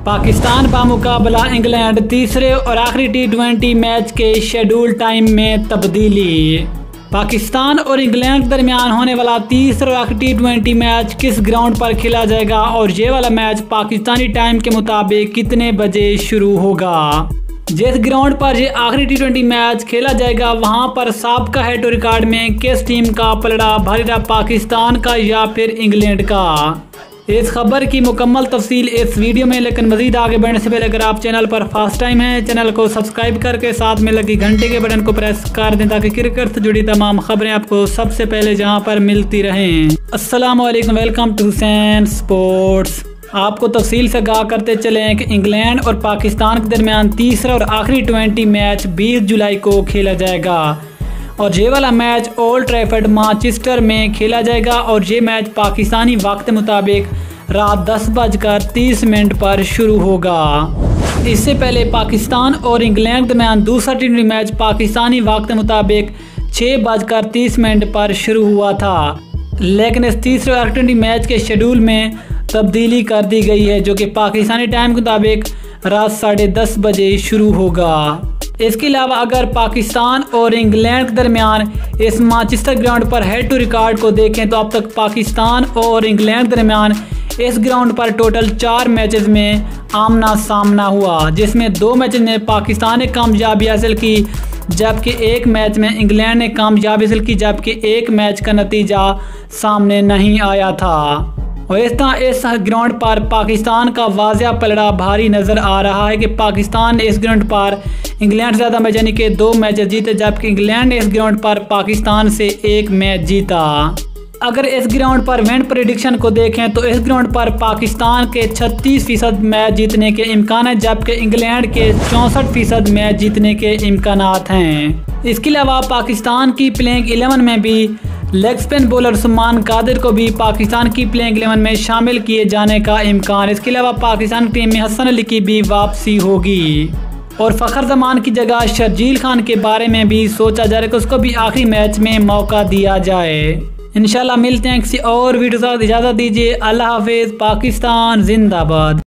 Pakistan बामुकाबला England तीसरे और आखिरी T20 मैच के शेड्यूल टाइम में तब्दीली। पाकिस्तान और इंग्लैंड के दरमियान होने वाला तीसरा और आखिरी T20 मैच किस ग्राउंड पर खेला जाएगा और ये वाला मैच पाकिस्तानी टाइम के मुताबिक कितने बजे शुरू होगा। जिस ग्राउंड पर ये आखिरी T20 मैच खेला जाएगा वहां पर साबिका हेड टू रिकॉर्ड में किस टीम का पलड़ा भारी रहा, पाकिस्तान का या फिर इंग्लैंड का। इस खबर की मुकम्मल तफसील इस वीडियो में, लेकिन मजीद आगे बढ़ने से पहले अगर आप चैनल पर फर्स्ट टाइम हैं चैनल को सब्सक्राइब करके साथ में लगी घंटे के बटन को प्रेस कर दें ताकि क्रिकेट से जुड़ी तमाम खबरें आपको सबसे पहले जहां पर मिलती रहें। अस्सलाम वालेकुम, वेलकम टू हुसैन स्पोर्ट्स। आपको तफसील से आगाह करते चलें कि इंग्लैंड और पाकिस्तान के दरमियान तीसरा और आखिरी T20 मैच 20 जुलाई को खेला जाएगा और ये वाला मैच ओल्ड ट्रैफर्ड मैनचेस्टर में खेला जाएगा और ये मैच पाकिस्तानी वक्त मुताबिक रात 10:30 पर शुरू होगा। इससे पहले पाकिस्तान और इंग्लैंड के दरमियान दूसरा T20 मैच पाकिस्तानी वक्त मुताबिक 6:30 पर शुरू हुआ था, लेकिन इस तीसरे T20 मैच के शेड्यूल में तब्दीली कर दी गई है जो कि पाकिस्तानी टाइम के मुताबिक रात 10:30 बजे शुरू होगा। इसके अलावा अगर पाकिस्तान और इंग्लैंड के दरमियान इस मैनचेस्टर ग्राउंड पर हेड टू रिकॉर्ड को देखें तो अब तक पाकिस्तान और इंग्लैंड के दरमियान इस ग्राउंड पर टोटल 4 मैचेस में आमना सामना हुआ, जिसमें 2 मैचेस में पाकिस्तान ने कामयाबी हासिल की जबकि एक मैच में इंग्लैंड ने कामयाबी हासिल की, जबकि एक मैच का नतीजा सामने नहीं आया था। और इस तरह इस ग्राउंड पर पाकिस्तान का वाज़िया पलड़ा भारी नज़र आ रहा है कि पाकिस्तान ने इस ग्राउंड पर इंग्लैंड से ज़्यादा मैच यानी कि 2 मैच जीते, जबकि इंग्लैंड ने इस ग्राउंड पर पाकिस्तान से 1 मैच जीता। अगर इस ग्राउंड पर विन प्रेडिक्शन को देखें तो इस ग्राउंड पर पाकिस्तान के 36% मैच जीतने के इम्कान हैं, जबकि इंग्लैंड के 64% मैच जीतने के इम्कान हैं। इसके अलावा पाकिस्तान की प्लेइंग 11 में भी leg spin bowler Usman Qadir को भी पाकिस्तान की प्लेइंग 11 में शामिल किए जाने का इम्कान। इसके अलावा पाकिस्तान टीम में हसन अली की भी वापसी होगी और फ़खर जमान की जगह शर्जील खान के बारे में भी सोचा जा रहा है कि उसको भी आखिरी मैच में मौका दिया जाए। इंशाल्लाह मिलते हैं किसी और वीडियो के साथ, इजाज़त दीजिए। अल्लाह हाफिज़। पाकिस्तान जिंदाबाद।